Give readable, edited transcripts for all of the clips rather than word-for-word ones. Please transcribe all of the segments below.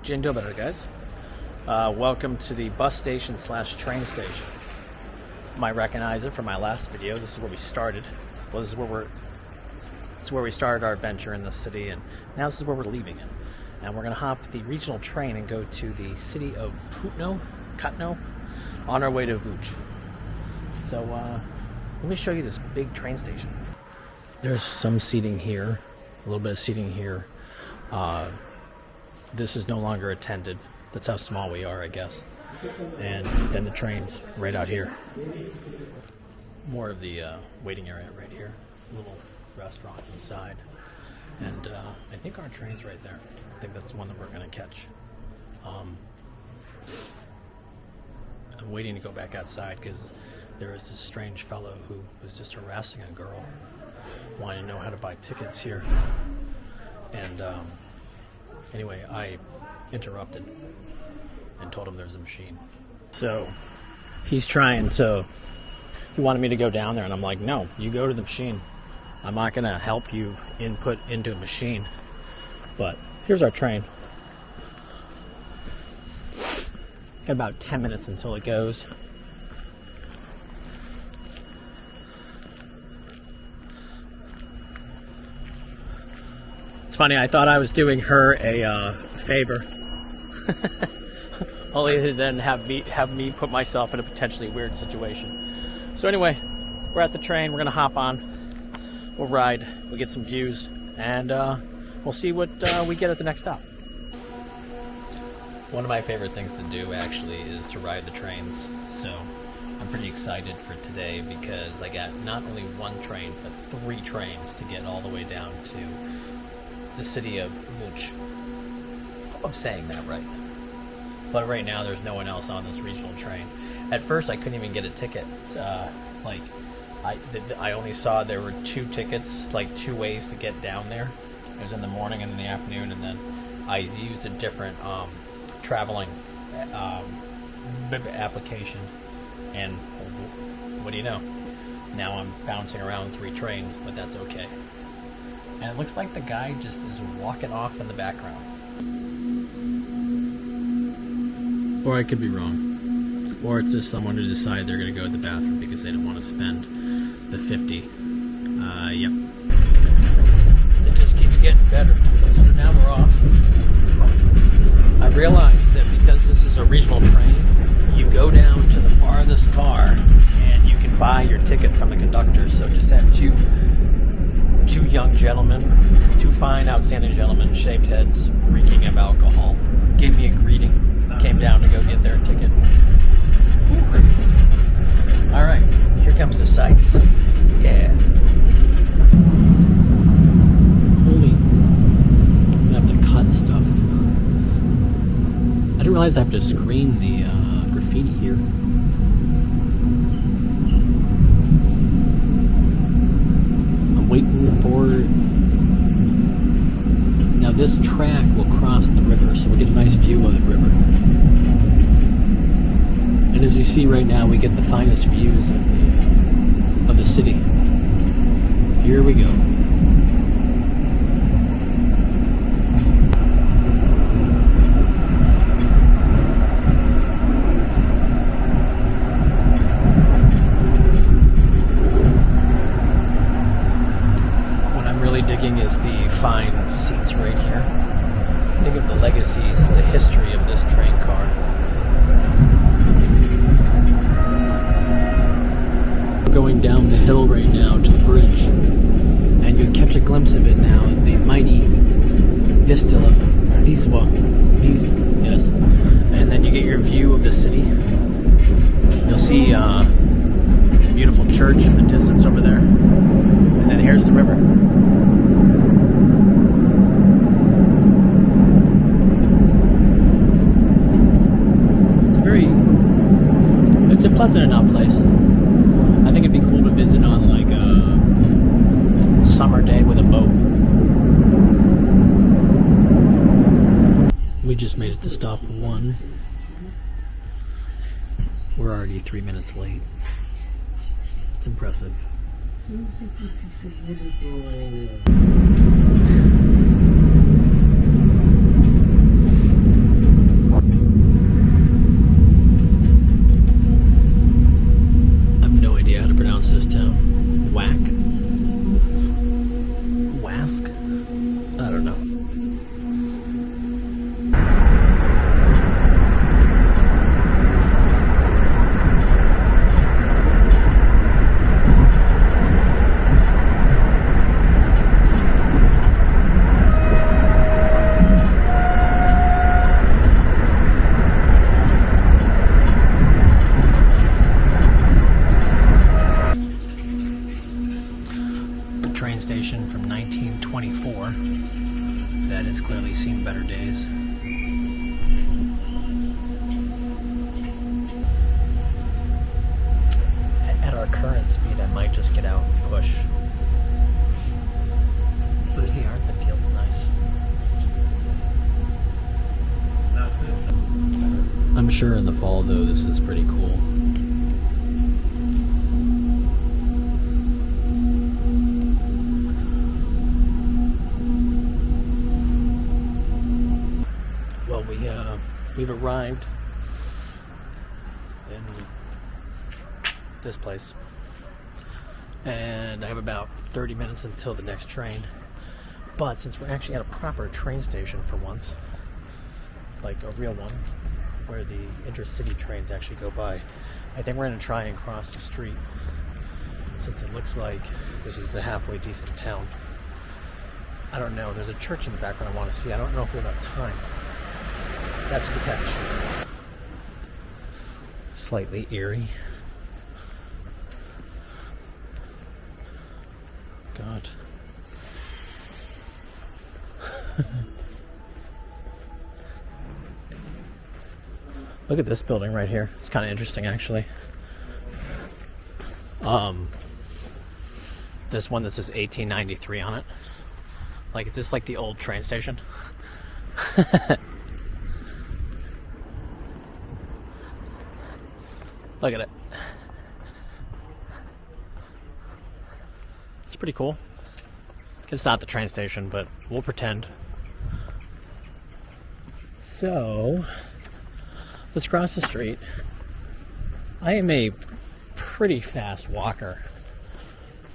Dzień dobry, guys. Welcome to the bus station / train station. You might recognize it from my last video. This is where we started. Well, this is where we started our adventure in the city, and now this is where we're leaving it. And we're going to hop the regional train and go to the city of Kutno, on our way to Łódź. So let me show you this big train station. There's some seating here, a little bit of seating here. This is no longer attended. That's how small we are, I guess. And then the train's right out here. More of the waiting area right here. A little restaurant inside. And I think our train's right there. I think that's the one that we're going to catch. I'm waiting to go back outside because there is this strange fellow who was just harassing a girl, wanting to know how to buy tickets here. And anyway, I interrupted and told him there's a machine. So he wanted me to go down there, and I'm like, no, you go to the machine. I'm not going to help you input into a machine. But here's our train. Got about 10 minutes until it goes. It's funny, I thought I was doing her a favor. Only to then have me put myself in a potentially weird situation. So anyway, we're at the train, we're gonna hop on, we'll ride, we'll get some views, and we'll see what we get at the next stop. One of my favorite things to do actually is to ride the trains. So I'm pretty excited for today because I got not only one train, but 3 trains to get all the way down to the city of Łódź. I'm saying that right. But right now there's no one else on this regional train. At first I couldn't even get a ticket. I only saw there were 2 tickets, like 2 ways to get down there. It was in the morning and in the afternoon, and then I used a different traveling application, and what do you know? Now I'm bouncing around 3 trains, but that's okay. And it looks like the guy just is walking off in the background. Or I could be wrong. Or it's just someone who decided they're going to go to the bathroom because they don't want to spend the 50. Yep. It just keeps getting better. So now we're off. I realized that because this is a regional train, you go down to the farthest car and you can buy your ticket from the conductor. So just had two young gentlemen, 2 fine, outstanding gentlemen, shaved heads, reeking of alcohol, gave me a greeting, came down to go get their ticket. All right, here comes the sights. Yeah. Holy, I'm gonna have to cut stuff. I didn't realize I have to screen the graffiti here. Waiting for... Now this track will cross the river, so we'll get a nice view of the river. And as you see right now, we get the finest views of the city. Here we go. Digging is the fine seats right here. Think of the legacies, the history of this train car. We're going down the hill right now to the bridge, and you catch a glimpse of it now, the mighty Vistula, yes. And then you get your view of the city. You'll see a beautiful church in the distance over there, and then here's the river. It's a pleasant enough place. I think it'd be cool to visit on like a summer day with a boat. We just made it to stop 1. We're already 3 minutes late. It's impressive. days. At our current speed, I might just get out and push. But hey, aren't the fields nice? I'm sure in the fall, though, this is pretty cool. Well, we've arrived in this place, and I have about 30 minutes until the next train. But since we're actually at a proper train station for once, like a real one, where the Intercity trains actually go by, I think we're going to try and cross the street, since it looks like this is the halfway decent town. I don't know, there's a church in the background I want to see. I don't know if we have enough time. That's the catch. Slightly eerie. God. Look at this building right here. It's kind of interesting, actually. This one that says 1893 on it. Like, is this like the old train station? Look at it. It's pretty cool. It's not the train station, but we'll pretend. So, let's cross the street. I am a pretty fast walker.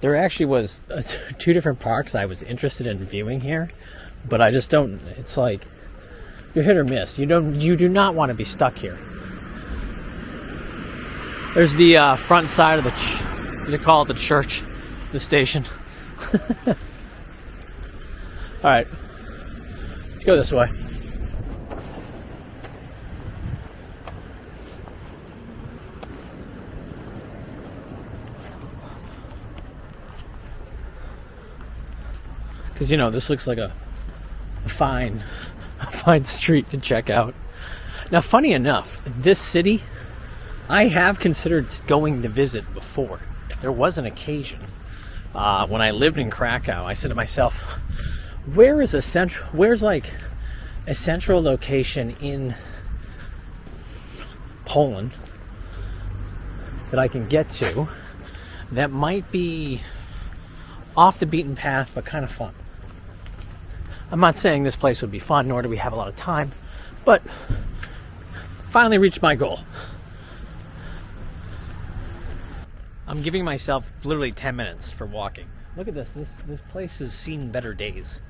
There actually was 2 different parks I was interested in viewing here, but I just don't. It's like you're hit or miss. You do not want to be stuck here. There's the front side of the what do call it, the church, the station. All right, let's go this way. Because, you know, this looks like a fine street to check out. Now, funny enough, this city, I have considered going to visit before. There was an occasion when I lived in Krakow. I said to myself, where's a central location in Poland that I can get to that might be off the beaten path but kind of fun? I'm not saying this place would be fun, nor do we have a lot of time, but finally reached my goal. I'm giving myself literally 10 minutes for walking. Look at this. This place has seen better days.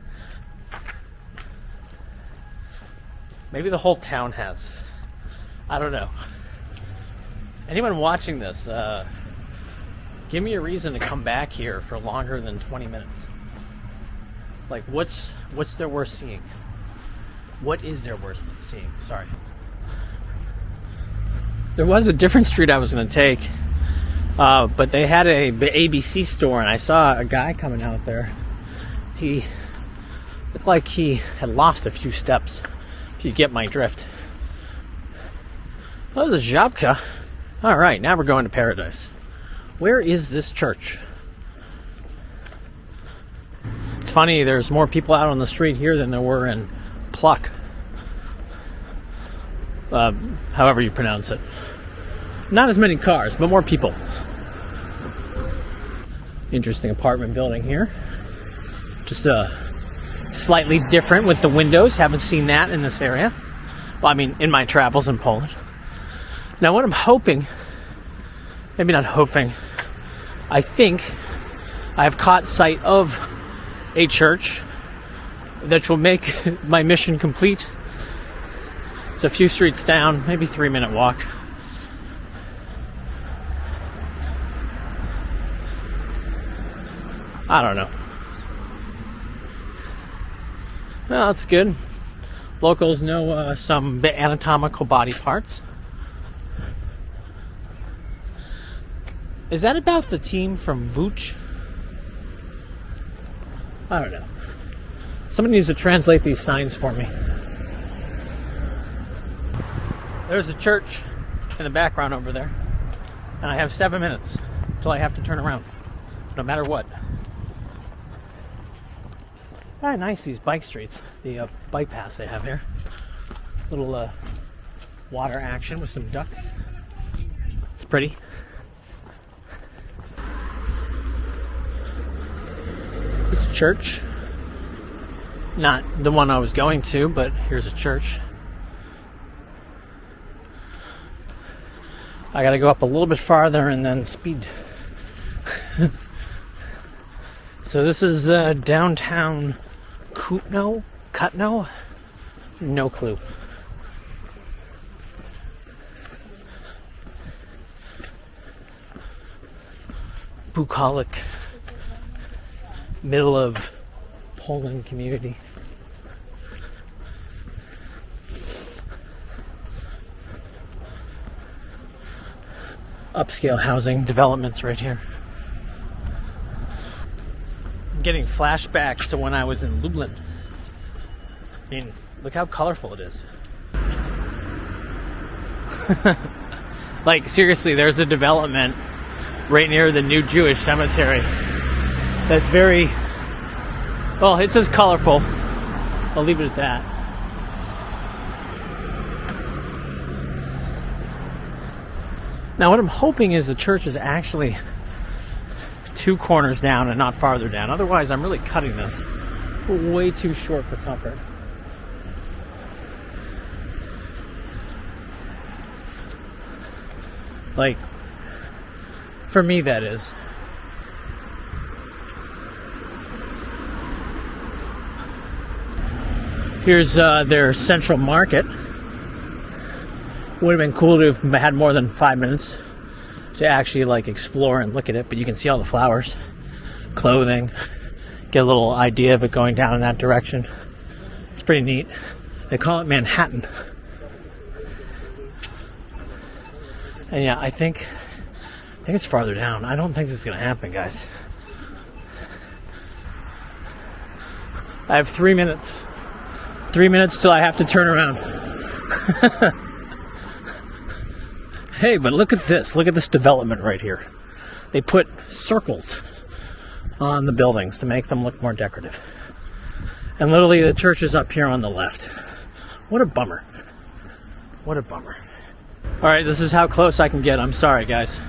Maybe the whole town has. I don't know. Anyone watching this, give me a reason to come back here for longer than 20 minutes. Like, what's there worth seeing? What is there worth seeing? Sorry. There was a different street I was going to take, but they had a ABC store, and I saw a guy coming out there. He looked like he had lost a few steps, if you get my drift. Oh, there's a Żabka. All right, now we're going to paradise. Where is this church? It's funny, there's more people out on the street here than there were in Płock. However you pronounce it. Not as many cars, but more people. Interesting apartment building here. Just slightly different with the windows. Haven't seen that in this area. Well, I mean, in my travels in Poland. Now, what I'm hoping, maybe not hoping, I think I've caught sight of a church that will make my mission complete. It's a few streets down, maybe 3-minute walk. I don't know. Well, that's good. Locals know some anatomical body parts. Is that about the team from Łódź? I don't know. Somebody needs to translate these signs for me. There's a church in the background over there. And I have 7 minutes until I have to turn around, no matter what. Ah, nice, these bike streets, the bike paths they have here. Little water action with some ducks. It's pretty. It's a church. Not the one I was going to, but here's a church. I gotta go up a little bit farther and then speed. So this is downtown Kutno? Kutno? No clue. Bucolic, middle of Poland community. Upscale housing developments right here. I'm getting flashbacks to when I was in Lublin. I mean, look how colorful it is. Like, seriously, there's a development right near the new Jewish cemetery that's very, well, it says colorful. I'll leave it at that. Now, what I'm hoping is the church is actually 2 corners down and not farther down. Otherwise, I'm really cutting this. We're way too short for comfort. Like, for me, that is. Here's their central market. Would have been cool to have had more than 5 minutes to actually like explore and look at it, but you can see all the flowers, clothing, get a little idea of it going down in that direction. It's pretty neat. They call it Manhattan. And yeah, I think it's farther down. I don't think this is going to happen, guys. I have 3 minutes. 3 minutes till I have to turn around. Hey, but look at this. Look at this development right here. They put circles on the buildings to make them look more decorative. And literally the church is up here on the left. What a bummer. What a bummer. Alright, this is how close I can get. I'm sorry, guys.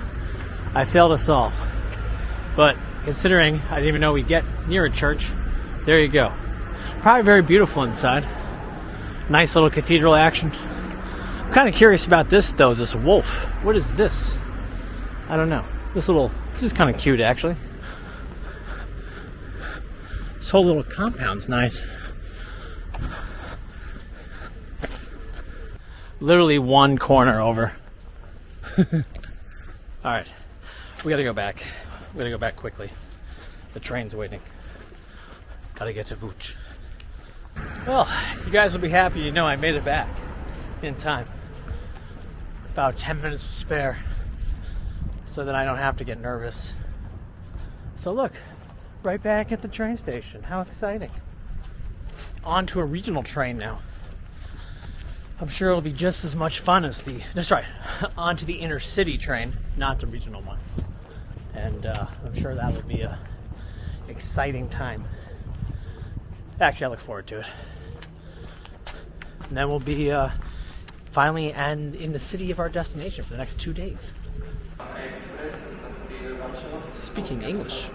I failed us all. But considering I didn't even know we'd get near a church, there you go. Probably very beautiful inside. Nice little cathedral action. I'm kind of curious about this, though, this wolf. What is this? I don't know. This is kind of cute, actually. This whole little compound's nice. Literally 1 corner over. Alright. We gotta go back. We gotta go back quickly. The train's waiting. Gotta get to Łódź. Well, you guys will be happy you know I made it back in time. About 10 minutes to spare so that I don't have to get nervous. So look, right back at the train station. How exciting. On to a regional train now. I'm sure it'll be just as much fun as on to the Intercity train, not the regional one. And I'm sure that will be a exciting time. Actually, I look forward to it. And then we'll be finally in the city of our destination for the next 2 days. Speaking English.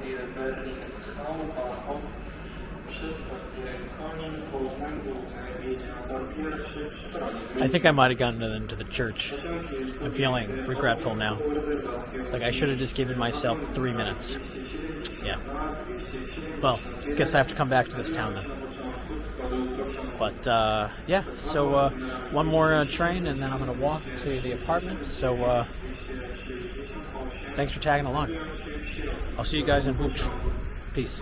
I think I might have gotten into the church. I'm feeling regretful now. Like I should have just given myself 3 minutes. Yeah. Well, I guess I have to come back to this town then. But yeah, so one more train and then I'm going to walk to the apartment. So thanks for tagging along. I'll see you guys in Łódź. Peace.